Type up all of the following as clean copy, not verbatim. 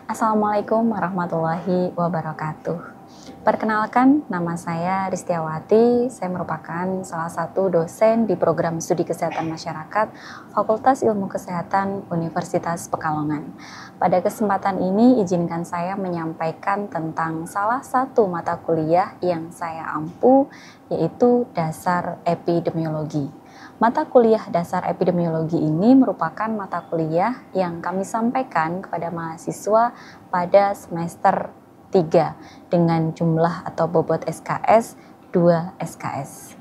Assalamualaikum warahmatullahi wabarakatuh. Perkenalkan, nama saya Ristiawati. Saya merupakan salah satu dosen di program studi kesehatan masyarakat Fakultas Ilmu Kesehatan Universitas Pekalongan. Pada kesempatan ini, izinkan saya menyampaikan tentang salah satu mata kuliah yang saya ampu, yaitu Dasar Epidemiologi. Mata kuliah Dasar Epidemiologi ini merupakan mata kuliah yang kami sampaikan kepada mahasiswa pada semester 3 dengan jumlah atau bobot SKS 2 SKS.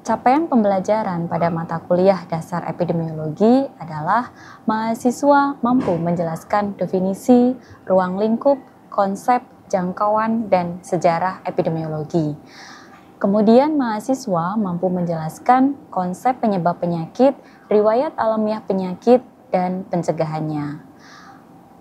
Capaian pembelajaran pada mata kuliah Dasar Epidemiologi adalah mahasiswa mampu menjelaskan definisi, ruang lingkup, konsep, jangkauan, dan sejarah epidemiologi. Kemudian mahasiswa mampu menjelaskan konsep penyebab penyakit, riwayat alamiah penyakit, dan pencegahannya.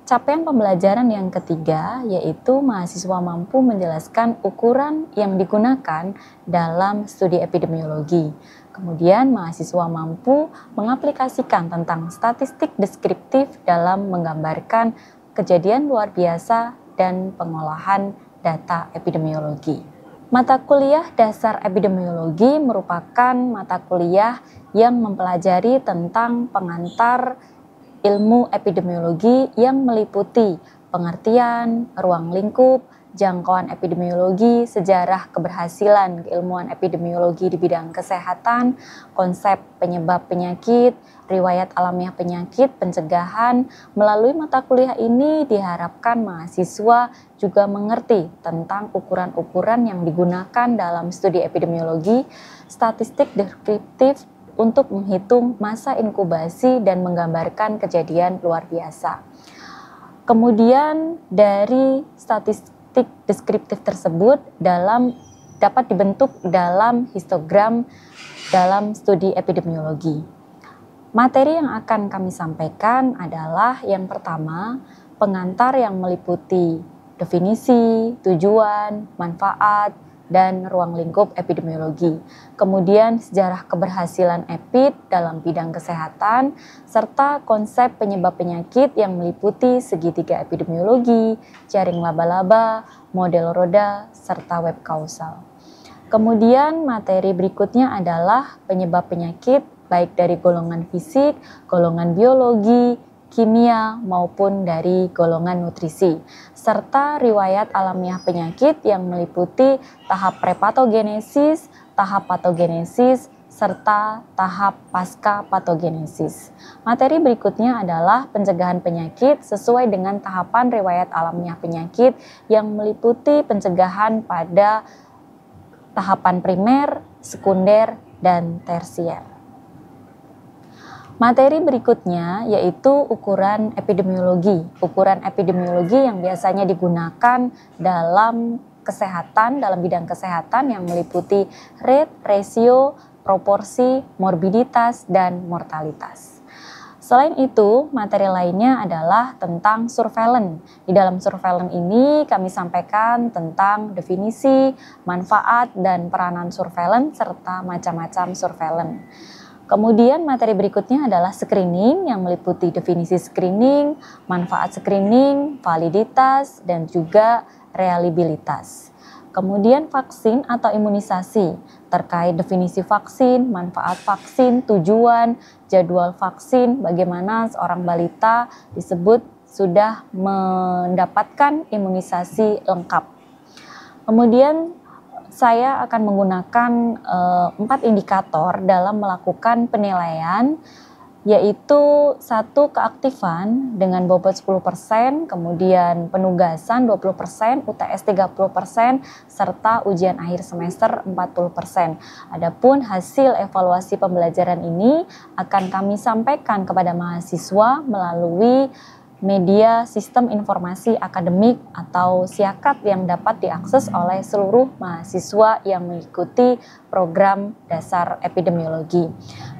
Capaian pembelajaran yang ketiga yaitu mahasiswa mampu menjelaskan ukuran yang digunakan dalam studi epidemiologi. Kemudian mahasiswa mampu mengaplikasikan tentang statistik deskriptif dalam menggambarkan kejadian luar biasa dan pengolahan data epidemiologi. Mata kuliah Dasar Epidemiologi merupakan mata kuliah yang mempelajari tentang pengantar ilmu epidemiologi yang meliputi pengertian, ruang lingkup, jangkauan epidemiologi, sejarah keberhasilan keilmuan epidemiologi di bidang kesehatan, konsep penyebab penyakit, riwayat alamiah penyakit, pencegahan. Melalui mata kuliah ini diharapkan mahasiswa juga mengerti tentang ukuran-ukuran yang digunakan dalam studi epidemiologi, statistik deskriptif, untuk menghitung masa inkubasi dan menggambarkan kejadian luar biasa. Kemudian dari statistik deskriptif tersebut dapat dibentuk dalam histogram dalam studi epidemiologi. Materi yang akan kami sampaikan adalah yang pertama, pengantar yang meliputi definisi, tujuan, manfaat, dan ruang lingkup epidemiologi. Kemudian sejarah keberhasilan EPID dalam bidang kesehatan, serta konsep penyebab penyakit yang meliputi segitiga epidemiologi, jaring laba-laba, model roda, serta web kausal. Kemudian materi berikutnya adalah penyebab penyakit baik dari golongan fisik, golongan biologi, kimia, maupun dari golongan nutrisi, serta riwayat alamiah penyakit yang meliputi tahap prepatogenesis, tahap patogenesis, serta tahap pasca patogenesis. Materi berikutnya adalah pencegahan penyakit sesuai dengan tahapan riwayat alamiah penyakit yang meliputi pencegahan pada tahapan primer, sekunder, dan tersier. Materi berikutnya yaitu ukuran epidemiologi. Ukuran epidemiologi yang biasanya digunakan dalam kesehatan, dalam bidang kesehatan yang meliputi rate, ratio, proporsi, morbiditas, dan mortalitas. Selain itu, materi lainnya adalah tentang surveillance. Di dalam surveillance ini kami sampaikan tentang definisi, manfaat, dan peranan surveillance serta macam-macam surveillance. Kemudian materi berikutnya adalah screening yang meliputi definisi screening, manfaat screening, validitas, dan juga reliabilitas. Kemudian vaksin atau imunisasi terkait definisi vaksin, manfaat vaksin, tujuan, jadwal vaksin, bagaimana seorang balita disebut sudah mendapatkan imunisasi lengkap. Kemudian saya akan menggunakan 4 indikator dalam melakukan penilaian, yaitu 1 keaktifan dengan bobot 10%, kemudian penugasan 20%, UTS 30%, serta ujian akhir semester 40%. Adapun hasil evaluasi pembelajaran ini akan kami sampaikan kepada mahasiswa melalui media sistem informasi akademik atau SIAKAD yang dapat diakses oleh seluruh mahasiswa yang mengikuti program Dasar Epidemiologi.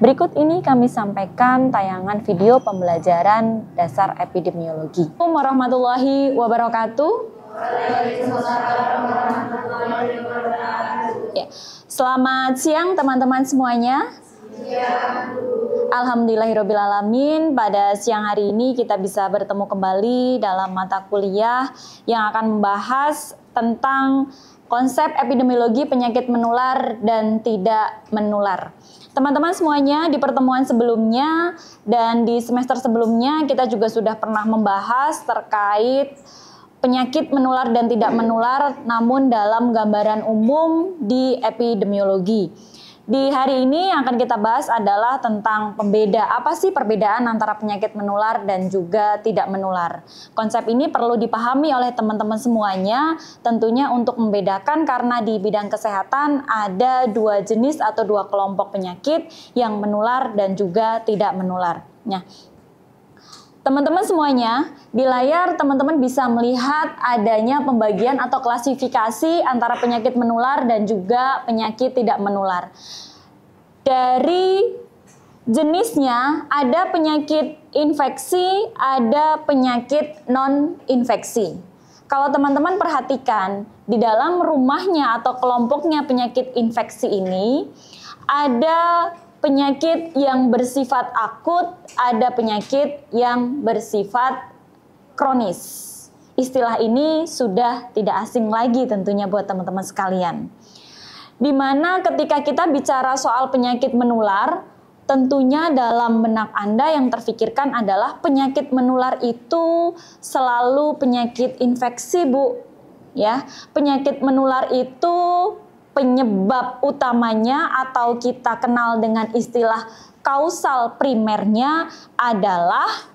Berikut ini kami sampaikan tayangan video pembelajaran Dasar Epidemiologi. Assalamualaikum warahmatullahi wabarakatuh. Ya. Selamat siang teman-teman semuanya. Siang. Alhamdulillahirrabbilalamin, pada siang hari ini kita bisa bertemu kembali dalam mata kuliah yang akan membahas tentang konsep epidemiologi penyakit menular dan tidak menular. Teman-teman semuanya, di pertemuan sebelumnya dan di semester sebelumnya kita juga sudah pernah membahas terkait penyakit menular dan tidak menular, namun dalam gambaran umum di epidemiologi. Di hari ini yang akan kita bahas adalah tentang apa sih perbedaan antara penyakit menular dan juga tidak menular. Konsep ini perlu dipahami oleh teman-teman semuanya, tentunya untuk membedakan karena di bidang kesehatan ada dua jenis atau dua kelompok penyakit yang menular dan juga tidak menular. Nah, teman-teman semuanya, di layar teman-teman bisa melihat adanya pembagian atau klasifikasi antara penyakit menular dan juga penyakit tidak menular. Dari jenisnya ada penyakit infeksi, ada penyakit non-infeksi. Kalau teman-teman perhatikan, di dalam rumahnya atau kelompoknya penyakit infeksi ini, ada penyakit yang bersifat akut, ada penyakit yang bersifat kronis. Istilah ini sudah tidak asing lagi tentunya buat teman-teman sekalian. Dimana ketika kita bicara soal penyakit menular, tentunya dalam benak Anda yang terfikirkan adalah penyakit menular itu selalu penyakit infeksi, Bu. Ya, penyakit menular itu penyebab utamanya atau kita kenal dengan istilah kausal primernya adalah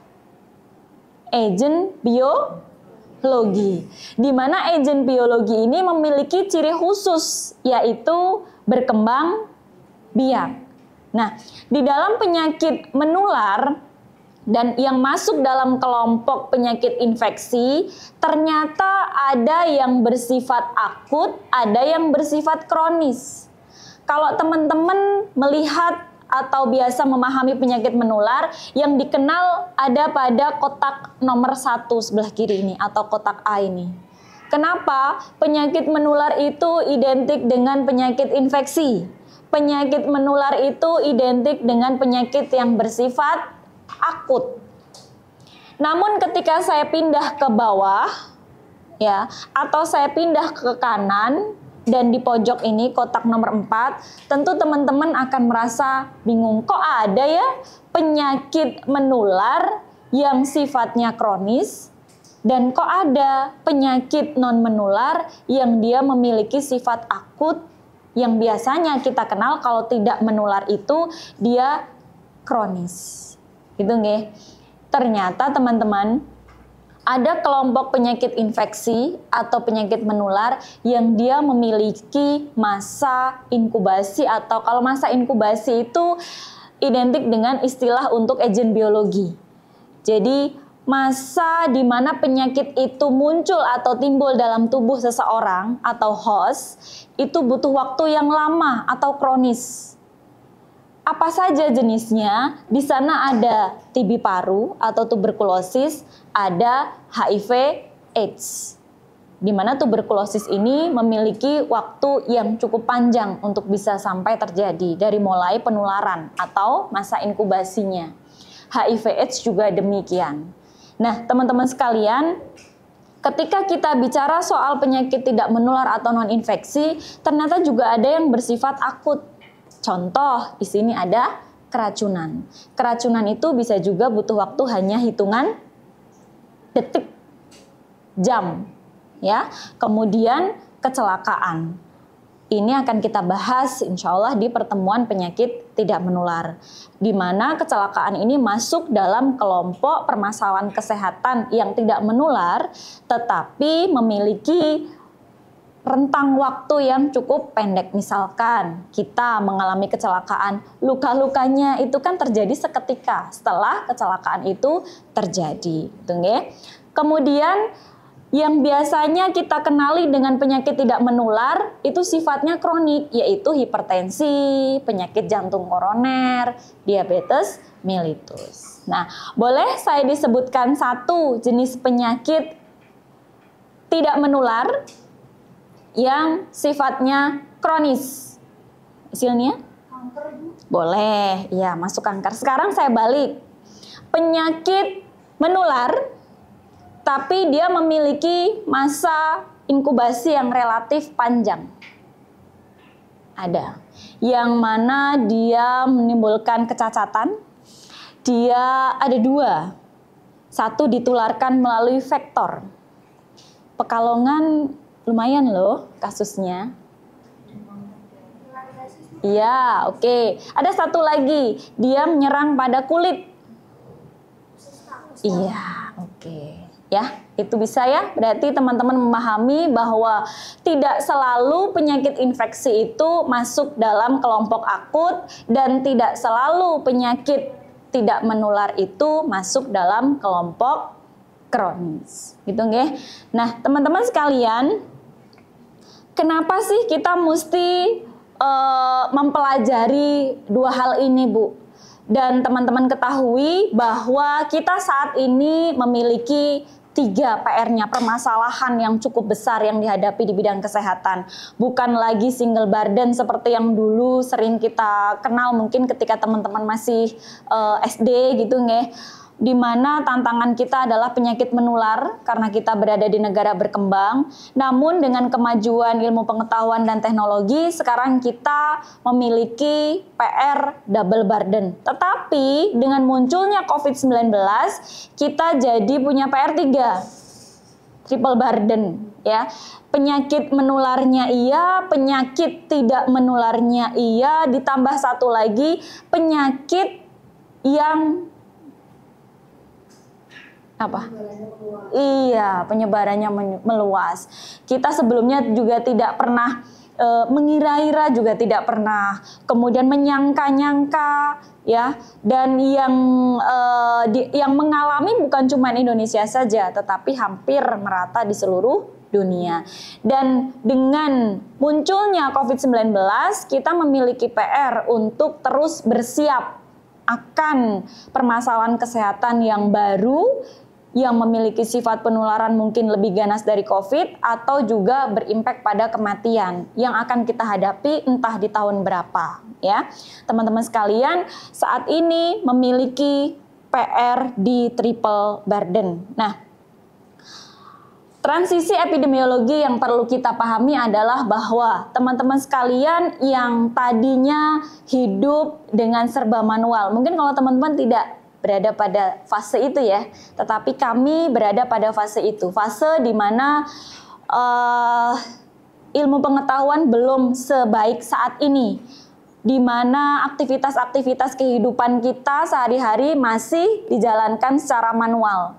agen biologi. Di mana agen biologi ini memiliki ciri khusus yaitu berkembang biak. Nah, di dalam penyakit menular dan yang masuk dalam kelompok penyakit infeksi, ternyata ada yang bersifat akut, ada yang bersifat kronis. Kalau teman-teman melihat atau biasa memahami penyakit menular, yang dikenal ada pada kotak nomor 1 sebelah kiri ini, atau kotak A ini. Kenapa? Penyakit menular itu identik dengan penyakit infeksi. Penyakit menular itu identik dengan penyakit yang bersifat akut. Namun ketika saya pindah ke bawah ya, atau saya pindah ke kanan dan di pojok ini kotak nomor 4, tentu teman-teman akan merasa bingung, kok ada ya penyakit menular yang sifatnya kronis dan kok ada penyakit non menular yang dia memiliki sifat akut yang biasanya kita kenal kalau tidak menular itu dia kronis. Gitu nggih. Ternyata teman-teman ada kelompok penyakit infeksi atau penyakit menular yang dia memiliki masa inkubasi, atau kalau masa inkubasi itu identik dengan istilah untuk agen biologi. Jadi masa di mana penyakit itu muncul atau timbul dalam tubuh seseorang atau host itu butuh waktu yang lama atau kronis. Apa saja jenisnya? Di sana ada TB paru atau tuberkulosis, ada HIV AIDS. Di mana tuberkulosis ini memiliki waktu yang cukup panjang untuk bisa sampai terjadi dari mulai penularan atau masa inkubasinya. HIV AIDS juga demikian. Nah, teman-teman sekalian, ketika kita bicara soal penyakit tidak menular atau non-infeksi, ternyata juga ada yang bersifat akut. Contoh, di sini ada keracunan. Keracunan itu bisa juga butuh waktu hanya hitungan detik, jam, ya. Kemudian kecelakaan. Ini akan kita bahas insya Allah di pertemuan penyakit tidak menular. Di mana kecelakaan ini masuk dalam kelompok permasalahan kesehatan yang tidak menular, tetapi memiliki rentang waktu yang cukup pendek. Misalkan kita mengalami kecelakaan, luka-lukanya itu kan terjadi seketika setelah kecelakaan itu terjadi. Kemudian yang biasanya kita kenali dengan penyakit tidak menular itu sifatnya kronik, yaitu hipertensi, penyakit jantung koroner, diabetes mellitus. Nah, boleh saya disebutkan satu jenis penyakit tidak menular yang sifatnya kronis. Hasilnya? Boleh, ya masuk kanker. Sekarang saya balik. Penyakit menular, tapi dia memiliki masa inkubasi yang relatif panjang. Ada. Yang mana dia menimbulkan kecacatan. Dia ada dua. Satu ditularkan melalui vektor. Pekalongan lumayan loh kasusnya. Iya, oke. Ada satu lagi, dia menyerang pada kulit. Iya, oke. Ya, itu bisa ya. Berarti teman-teman memahami bahwa tidak selalu penyakit infeksi itu masuk dalam kelompok akut dan tidak selalu penyakit tidak menular itu masuk dalam kelompok kronis. Gitu nggih. Nah, teman-teman sekalian, kenapa sih kita mesti mempelajari dua hal ini, Bu? Dan teman-teman ketahui bahwa kita saat ini memiliki 3 PR-nya, permasalahan yang cukup besar yang dihadapi di bidang kesehatan. Bukan lagi single burden seperti yang dulu sering kita kenal mungkin ketika teman-teman masih SD gitu nggih. Di mana tantangan kita adalah penyakit menular karena kita berada di negara berkembang. Namun dengan kemajuan ilmu pengetahuan dan teknologi, sekarang kita memiliki PR double burden. Tetapi dengan munculnya COVID-19, kita jadi punya PR 3, triple burden ya. Penyakit menularnya iya, penyakit tidak menularnya iya, ditambah satu lagi penyakit yang apa? Iya, penyebarannya meluas. Kita sebelumnya juga tidak pernah mengira-ira, juga tidak pernah kemudian menyangka-nyangka ya. Dan yang mengalami bukan cuma Indonesia saja, tetapi hampir merata di seluruh dunia. Dan dengan munculnya COVID-19, kita memiliki PR untuk terus bersiap akan permasalahan kesehatan yang baru yang memiliki sifat penularan mungkin lebih ganas dari COVID atau juga berimpact pada kematian yang akan kita hadapi entah di tahun berapa ya. Teman-teman sekalian, saat ini memiliki PR di triple burden. Nah, transisi epidemiologi yang perlu kita pahami adalah bahwa teman-teman sekalian yang tadinya hidup dengan serba manual, mungkin kalau teman-teman tidak berada pada fase itu ya, tetapi kami berada pada fase itu, fase di mana ilmu pengetahuan belum sebaik saat ini, di mana aktivitas-aktivitas kehidupan kita sehari-hari masih dijalankan secara manual.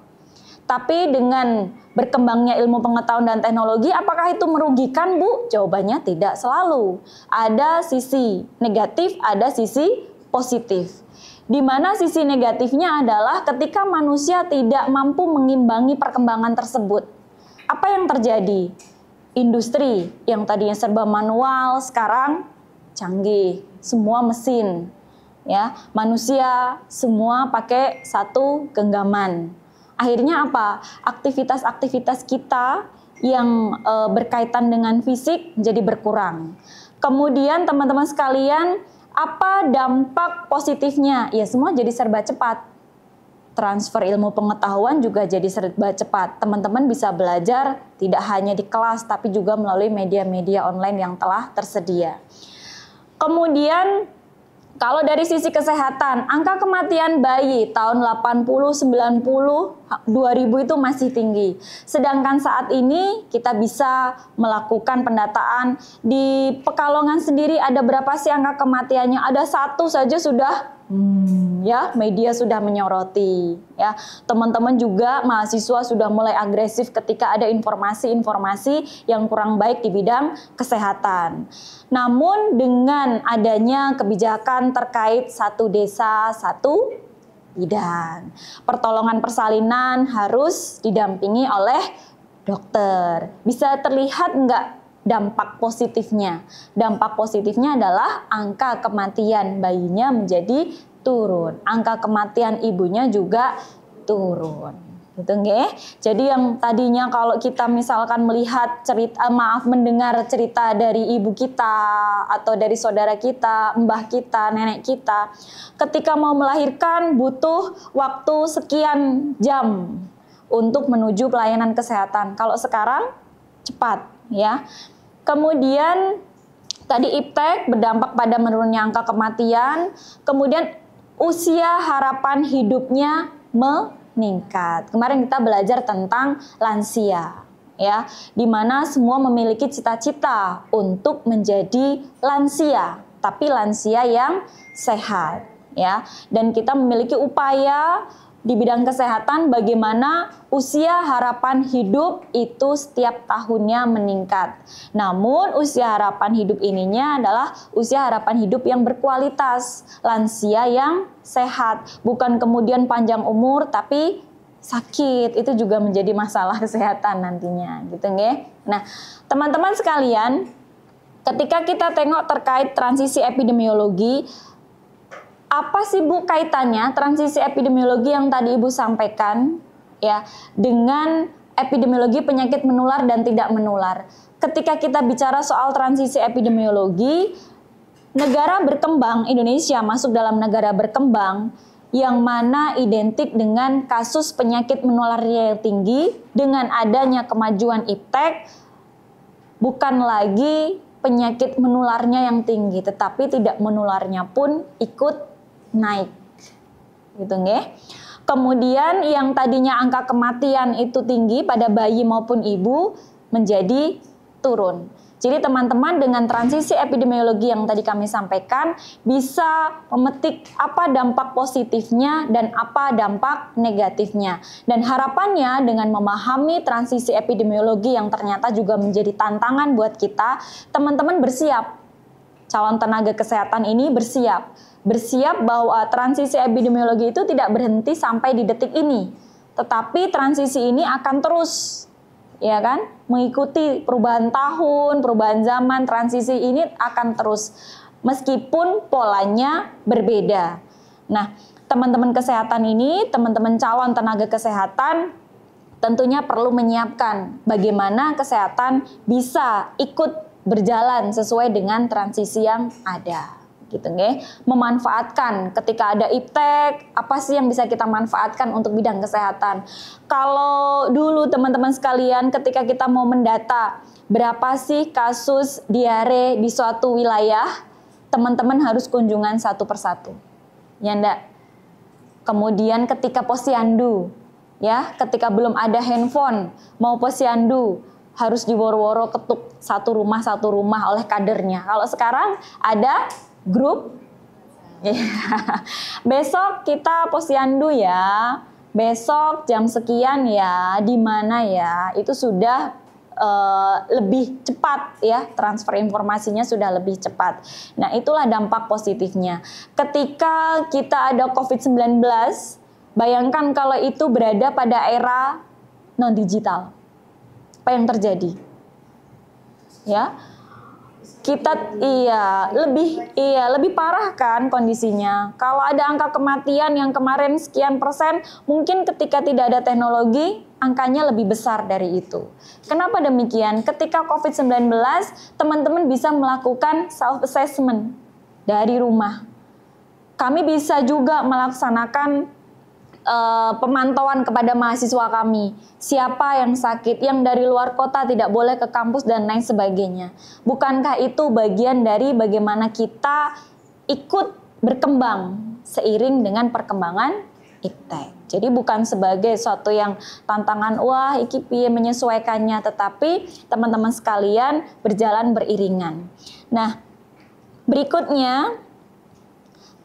Tapi dengan berkembangnya ilmu pengetahuan dan teknologi, apakah itu merugikan, Bu? Jawabannya tidak selalu. Ada sisi negatif, ada sisi positif. Di mana sisi negatifnya adalah ketika manusia tidak mampu mengimbangi perkembangan tersebut. Apa yang terjadi? Industri yang tadinya serba manual, sekarang canggih, semua mesin. Ya, manusia semua pakai satu genggaman. Akhirnya apa? Aktivitas-aktivitas kita yang berkaitan dengan fisik jadi berkurang. Kemudian teman-teman sekalian, apa dampak positifnya? Ya semua jadi serba cepat. Transfer ilmu pengetahuan juga jadi serba cepat. Teman-teman bisa belajar tidak hanya di kelas, tapi juga melalui media-media online yang telah tersedia. Kemudian kalau dari sisi kesehatan, angka kematian bayi tahun 80, 90, 2000 itu masih tinggi. Sedangkan saat ini kita bisa melakukan pendataan. Di Pekalongan sendiri ada berapa sih angka kematiannya? Ada 1 saja sudah ya, media sudah menyoroti ya. Teman-teman juga mahasiswa sudah mulai agresif ketika ada informasi-informasi yang kurang baik di bidang kesehatan. Namun dengan adanya kebijakan terkait satu desa satu bidang, pertolongan persalinan harus didampingi oleh dokter. Bisa terlihat nggak dampak positifnya? Dampak positifnya adalah angka kematian bayinya menjadi turun, angka kematian ibunya juga turun. gitu nggih. Jadi yang tadinya kalau kita misalkan melihat mendengar cerita dari ibu kita atau dari saudara kita, mbah kita, nenek kita, ketika mau melahirkan butuh waktu sekian jam untuk menuju pelayanan kesehatan. Kalau sekarang cepat ya. Kemudian tadi iptek berdampak pada menurunnya angka kematian, kemudian usia harapan hidupnya meningkat. Kemarin kita belajar tentang lansia, ya, di mana semua memiliki cita-cita untuk menjadi lansia, tapi lansia yang sehat, ya. Dan kita memiliki upaya di bidang kesehatan bagaimana usia harapan hidup itu setiap tahunnya meningkat. Namun usia harapan hidup ininya adalah usia harapan hidup yang berkualitas, lansia yang sehat, bukan kemudian panjang umur tapi sakit, itu juga menjadi masalah kesehatan nantinya, gitu nggih. Nah, teman-teman sekalian, ketika kita tengok terkait transisi epidemiologi, apa sih Bu kaitannya transisi epidemiologi yang tadi Ibu sampaikan ya dengan epidemiologi penyakit menular dan tidak menular? Ketika kita bicara soal transisi epidemiologi, negara berkembang, Indonesia masuk dalam negara berkembang yang mana identik dengan kasus penyakit menularnya yang tinggi, dengan adanya kemajuan iptek, bukan lagi penyakit menularnya yang tinggi, tetapi tidak menularnya pun ikut naik, gitu nggih. Kemudian yang tadinya angka kematian itu tinggi pada bayi maupun ibu menjadi turun. Jadi teman-teman dengan transisi epidemiologi yang tadi kami sampaikan bisa memetik apa dampak positifnya dan apa dampak negatifnya. Dan harapannya dengan memahami transisi epidemiologi yang ternyata juga menjadi tantangan buat kita, teman-teman bersiap. Calon tenaga kesehatan ini bersiap bahwa transisi epidemiologi itu tidak berhenti sampai di detik ini, tetapi transisi ini akan terus, ya kan, mengikuti perubahan tahun, perubahan zaman. Transisi ini akan terus meskipun polanya berbeda. Nah, teman-teman kesehatan ini, teman-teman calon tenaga kesehatan tentunya perlu menyiapkan bagaimana kesehatan bisa ikut berjalan sesuai dengan transisi yang ada, gitu nggih. Memanfaatkan ketika ada iptek, apa sih yang bisa kita manfaatkan untuk bidang kesehatan. Kalau dulu teman-teman sekalian ketika kita mau mendata berapa sih kasus diare di suatu wilayah, teman-teman harus kunjungan satu persatu, ya ndak? Kemudian ketika posyandu, ya, ketika belum ada handphone, mau posyandu harus diworo-woro ketuk satu rumah oleh kadernya. Kalau sekarang ada grup, besok kita posyandu ya, besok jam sekian ya, di mana ya, itu sudah lebih cepat ya, transfer informasinya sudah lebih cepat. Nah, itulah dampak positifnya. Ketika kita ada COVID-19, bayangkan kalau itu berada pada era non-digital. Apa yang terjadi? Ya, kita lebih parah kan kondisinya. Kalau ada angka kematian yang kemarin sekian persen, mungkin ketika tidak ada teknologi angkanya lebih besar dari itu. Kenapa demikian? Ketika COVID-19, teman-teman bisa melakukan self assessment dari rumah. Kami bisa juga melaksanakan pemantauan kepada mahasiswa kami, siapa yang sakit, yang dari luar kota tidak boleh ke kampus dan lain sebagainya. Bukankah itu bagian dari bagaimana kita ikut berkembang seiring dengan perkembangan iptek? Jadi bukan sebagai suatu yang tantangan, wah iki piye menyesuaikannya, tetapi teman-teman sekalian berjalan beriringan. Nah, berikutnya,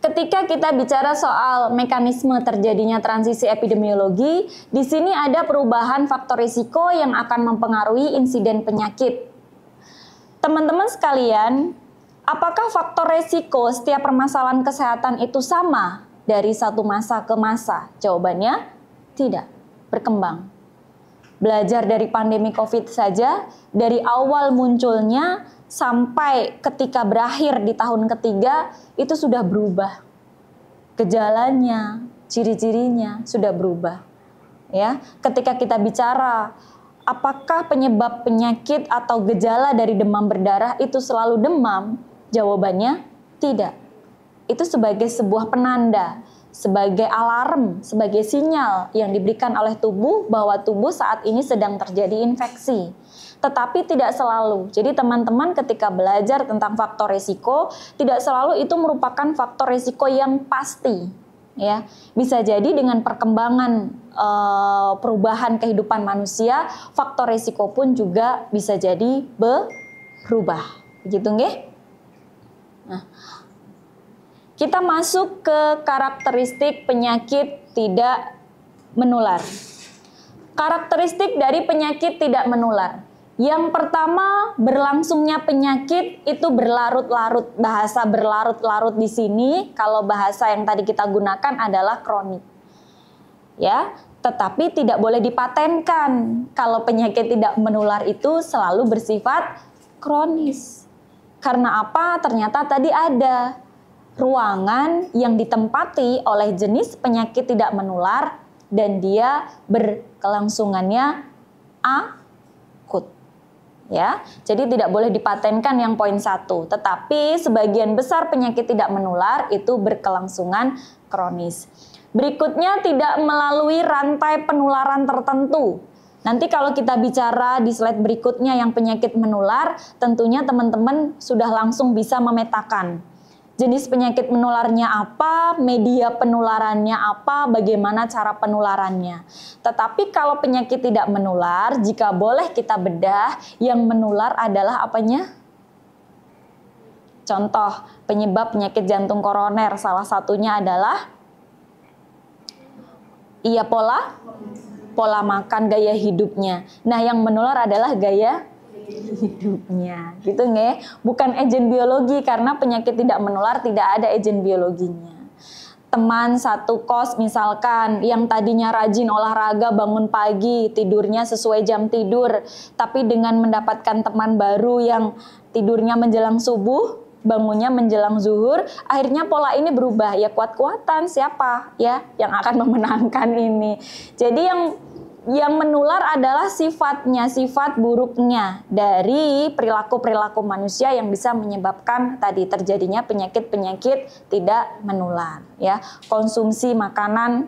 ketika kita bicara soal mekanisme terjadinya transisi epidemiologi, di sini ada perubahan faktor risiko yang akan mempengaruhi insiden penyakit. Teman-teman sekalian, apakah faktor risiko setiap permasalahan kesehatan itu sama dari satu masa ke masa? Jawabannya tidak, berkembang. Belajar dari pandemi COVID saja, dari awal munculnya sampai ketika berakhir di tahun ketiga itu sudah berubah. Gejalanya, ciri-cirinya sudah berubah. Ya, ketika kita bicara apakah penyebab penyakit atau gejala dari demam berdarah itu selalu demam? Jawabannya tidak. Itu sebagai sebuah penanda, sebagai alarm, sebagai sinyal yang diberikan oleh tubuh bahwa tubuh saat ini sedang terjadi infeksi. Tetapi tidak selalu. Jadi teman-teman ketika belajar tentang faktor risiko, tidak selalu itu merupakan faktor risiko yang pasti. Ya, bisa jadi dengan perkembangan perubahan kehidupan manusia, faktor risiko pun juga bisa jadi berubah. Begitu nggih? Nah, kita masuk ke karakteristik penyakit tidak menular. Karakteristik dari penyakit tidak menular. Yang pertama, berlangsungnya penyakit itu berlarut-larut. Bahasa berlarut-larut di sini, kalau bahasa yang tadi kita gunakan adalah kronik. Ya, tetapi tidak boleh dipatenkan. Kalau penyakit tidak menular itu selalu bersifat kronis. Karena apa? Ternyata tadi ada ruangan yang ditempati oleh jenis penyakit tidak menular dan dia berkelangsungannya akut. Ya, jadi tidak boleh dipatenkan yang poin 1. Tetapi sebagian besar penyakit tidak menular itu berkelangsungan kronis. Berikutnya tidak melalui rantai penularan tertentu. Nanti kalau kita bicara di slide berikutnya yang penyakit menular, tentunya teman-teman sudah langsung bisa memetakan jenis penyakit menularnya apa, media penularannya apa, bagaimana cara penularannya. Tetapi kalau penyakit tidak menular, jika boleh kita bedah, yang menular adalah apanya? Contoh, penyebab penyakit jantung koroner, salah satunya adalah pola makan, gaya hidupnya. Nah, yang menular adalah gaya hidupnya, gitu nggih? Bukan agen biologi, karena penyakit tidak menular tidak ada agen biologinya. Teman satu kos misalkan yang tadinya rajin olahraga, bangun pagi, tidurnya sesuai jam tidur, tapi dengan mendapatkan teman baru yang tidurnya menjelang subuh, bangunnya menjelang zuhur, akhirnya pola ini berubah. Ya kuat-kuatan siapa ya yang akan memenangkan ini. Jadi yang menular adalah sifatnya, sifat buruknya dari perilaku-perilaku manusia yang bisa menyebabkan tadi terjadinya penyakit-penyakit tidak menular. Ya, konsumsi makanan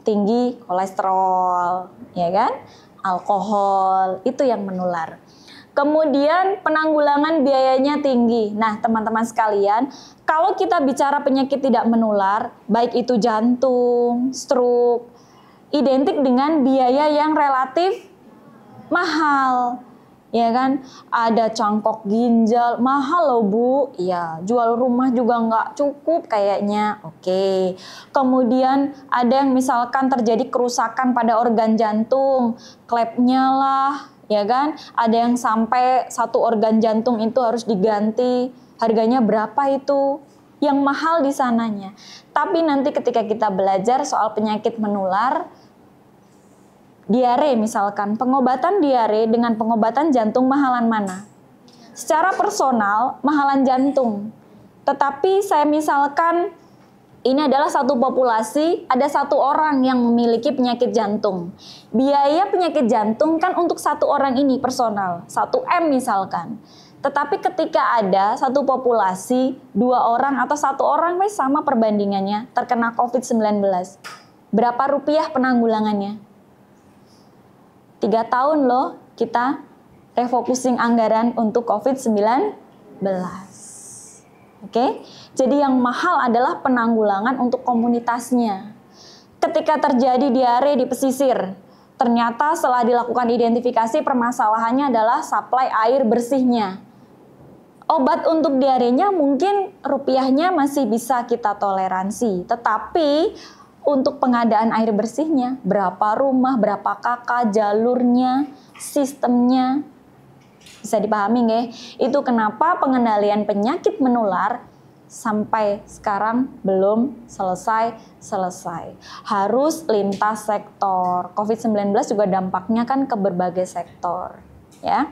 tinggi kolesterol, ya kan, alkohol, itu yang menular. Kemudian penanggulangan biayanya tinggi. Nah, teman-teman sekalian, kalau kita bicara penyakit tidak menular, baik itu jantung, stroke, identik dengan biaya yang relatif mahal, ya kan? Ada cangkok ginjal, mahal loh Bu. Ya, jual rumah juga nggak cukup kayaknya. Oke. Kemudian ada yang misalkan terjadi kerusakan pada organ jantung, klepnya lah, ya kan? Ada yang sampai satu organ jantung itu harus diganti. Harganya berapa itu? Yang mahal di sananya. Tapi nanti ketika kita belajar soal penyakit menular, diare misalkan, pengobatan diare dengan pengobatan jantung mahalan mana? Secara personal, mahalan jantung. Tetapi saya misalkan, ini adalah satu populasi, ada satu orang yang memiliki penyakit jantung. Biaya penyakit jantung kan untuk satu orang ini personal, 1M misalkan. Tetapi ketika ada satu populasi, 2 orang atau 1 orang, sama perbandingannya, terkena COVID-19. Berapa rupiah penanggulangannya? 3 tahun loh kita refocusing anggaran untuk COVID-19. Oke? Jadi yang mahal adalah penanggulangan untuk komunitasnya. Ketika terjadi diare di pesisir, ternyata setelah dilakukan identifikasi permasalahannya adalah suplai air bersihnya. Obat untuk diarenya mungkin rupiahnya masih bisa kita toleransi, tetapi untuk pengadaan air bersihnya, berapa rumah, berapa kakak, jalurnya, sistemnya, bisa dipahami nggih? Itu kenapa pengendalian penyakit menular sampai sekarang belum selesai. Harus lintas sektor. COVID-19 juga dampaknya kan ke berbagai sektor, ya.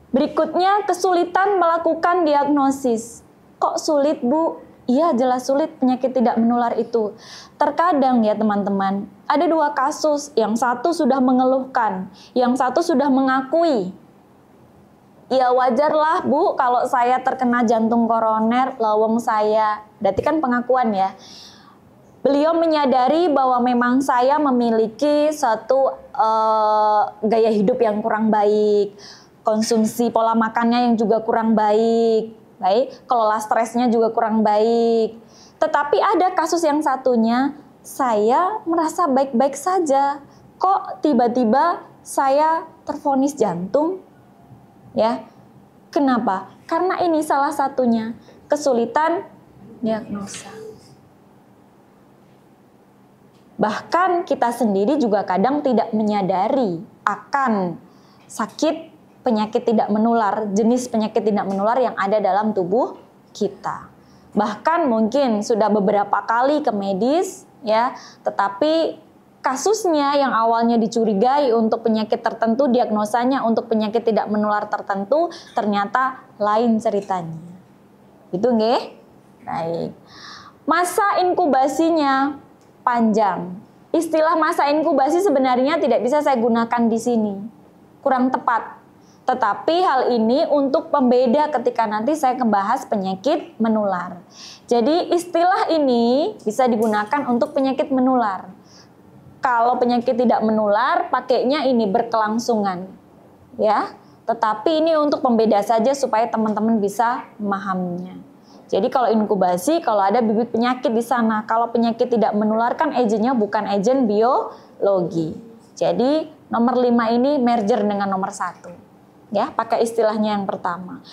Berikutnya, kesulitan melakukan diagnosis. Kok sulit, Bu? Iya, jelas sulit penyakit tidak menular itu. Terkadang ya teman-teman, ada 2 kasus, yang satu sudah mengeluhkan, yang satu sudah mengakui. Ya wajarlah Bu kalau saya terkena jantung koroner, lawang saya, berarti kan pengakuan ya. Beliau menyadari bahwa memang saya memiliki suatu gaya hidup yang kurang baik, konsumsi pola makannya yang juga kurang baik, kelola stresnya juga kurang baik. Tetapi ada kasus yang satunya, saya merasa baik-baik saja, kok tiba-tiba saya tervonis jantung? Ya, kenapa? Karena ini salah satunya kesulitan diagnosa. Bahkan kita sendiri juga kadang tidak menyadari akan sakit penyakit tidak menular, jenis penyakit tidak menular yang ada dalam tubuh kita. Bahkan mungkin sudah beberapa kali ke medis, ya, tetapi kasusnya yang awalnya dicurigai untuk penyakit tertentu, diagnosanya untuk penyakit tidak menular tertentu, ternyata lain ceritanya. Itu nggih? Baik. Masa inkubasinya panjang. Istilah masa inkubasi sebenarnya tidak bisa saya gunakan di sini. Kurang tepat. Tetapi hal ini untuk pembeda ketika nanti saya membahas penyakit menular. Jadi istilah ini bisa digunakan untuk penyakit menular. Kalau penyakit tidak menular, pakainya ini berkelangsungan. Ya, tetapi ini untuk pembeda saja supaya teman-teman bisa memahaminya. Jadi kalau inkubasi, kalau ada bibit penyakit di sana, kalau penyakit tidak menular kan agennya bukan agen biologi. Jadi nomor 5 ini merger dengan nomor 1. Ya, pakai istilahnya yang pertama.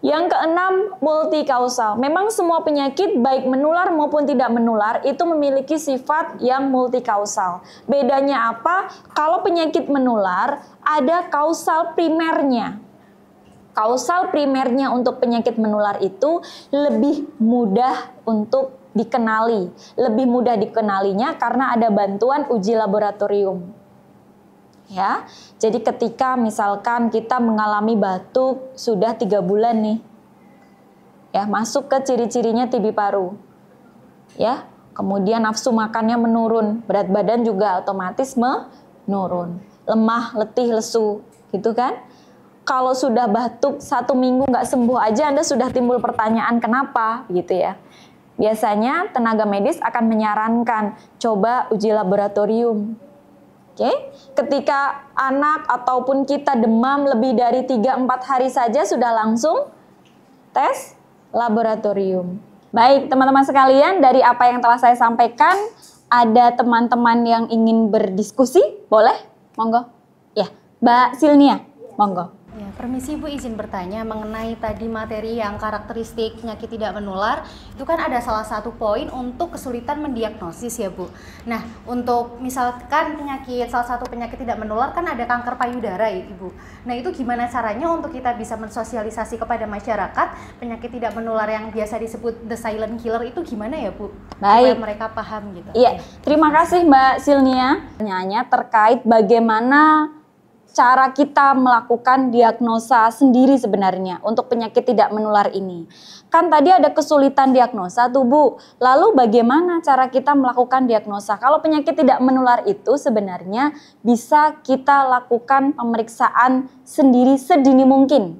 Yang keenam, multikausal. Memang semua penyakit baik menular maupun tidak menular itu memiliki sifat yang multikausal. Bedanya apa? Kalau penyakit menular ada kausal primernya. Kausal primernya untuk penyakit menular itu lebih mudah untuk dikenali. Lebih mudah dikenalinya karena ada bantuan uji laboratorium. Ya, jadi ketika misalkan kita mengalami batuk sudah 3 bulan nih, ya masuk ke ciri-cirinya TB paru, ya, kemudian nafsu makannya menurun, berat badan juga otomatis menurun, lemah, letih, lesu, gitu kan? Kalau sudah batuk 1 minggu nggak sembuh aja Anda sudah timbul pertanyaan kenapa, gitu ya. Biasanya tenaga medis akan menyarankan coba uji laboratorium. Oke, ketika anak ataupun kita demam lebih dari 3-4 hari saja sudah langsung tes laboratorium. Baik, teman-teman sekalian, dari apa yang telah saya sampaikan, ada teman-teman yang ingin berdiskusi? Boleh? Monggo. Ya, Mbak Silnia, monggo. Ya, permisi Bu, izin bertanya mengenai tadi materi yang karakteristik penyakit tidak menular. Itu kan ada salah satu poin untuk kesulitan mendiagnosis ya Bu. Nah, untuk misalkan salah satu penyakit tidak menular kan ada kanker payudara ya Ibu. Nah, itu gimana caranya untuk kita bisa mensosialisasi kepada masyarakat penyakit tidak menular yang biasa disebut the silent killer itu gimana ya Bu? Baik. Supaya mereka paham gitu. Iya, terima kasih Mbak Silnia. Pertanyaannya terkait bagaimana cara kita melakukan diagnosa sendiri sebenarnya untuk penyakit tidak menular ini. Kan tadi ada kesulitan diagnosa tuh Bu. Lalu bagaimana cara kita melakukan diagnosa? Kalau penyakit tidak menular itu sebenarnya bisa kita lakukan pemeriksaan sendiri sedini mungkin.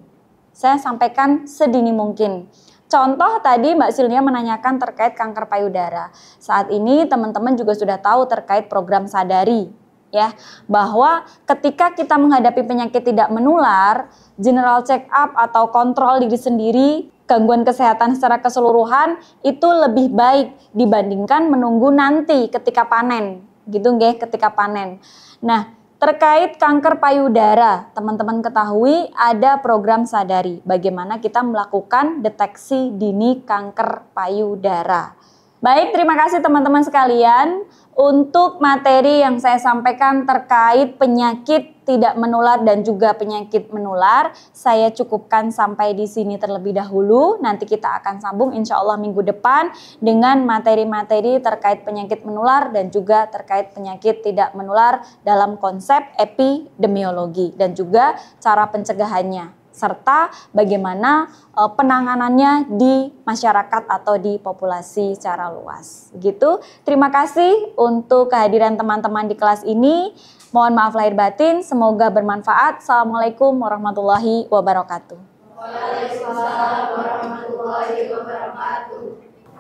Saya sampaikan sedini mungkin. Contoh tadi Mbak Silnia menanyakan terkait kanker payudara. Saat ini teman-teman juga sudah tahu terkait program Sadari. Ya, bahwa ketika kita menghadapi penyakit tidak menular, general check up atau kontrol diri sendiri, gangguan kesehatan secara keseluruhan itu lebih baik dibandingkan menunggu nanti ketika panen, gitu nggih, ketika panen. Nah, terkait kanker payudara, teman-teman ketahui ada program Sadari, bagaimana kita melakukan deteksi dini kanker payudara. Baik, terima kasih teman-teman sekalian. Untuk materi yang saya sampaikan terkait penyakit tidak menular dan juga penyakit menular, saya cukupkan sampai di sini terlebih dahulu. Nanti kita akan sambung insya Allah minggu depan dengan materi-materi terkait penyakit menular dan juga terkait penyakit tidak menular dalam konsep epidemiologi dan juga cara pencegahannya. serta bagaimana penanganannya di masyarakat atau di populasi secara luas. Gitu. Terima kasih untuk kehadiran teman-teman di kelas ini. Mohon maaf lahir batin, semoga bermanfaat. Assalamualaikum warahmatullahi wabarakatuh. Waalaikumsalam warahmatullahi wabarakatuh.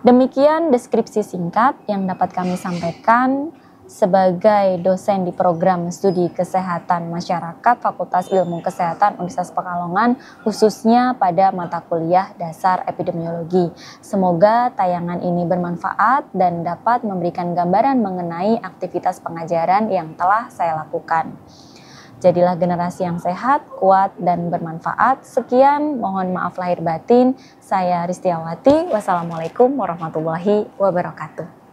Demikian deskripsi singkat yang dapat kami sampaikan sebagai dosen di program studi kesehatan masyarakat Fakultas Ilmu Kesehatan Universitas Pekalongan, khususnya pada mata kuliah dasar epidemiologi. Semoga tayangan ini bermanfaat dan dapat memberikan gambaran mengenai aktivitas pengajaran yang telah saya lakukan. Jadilah generasi yang sehat, kuat, dan bermanfaat. Sekian, mohon maaf lahir batin. Saya Ristiawati. Wassalamualaikum warahmatullahi wabarakatuh.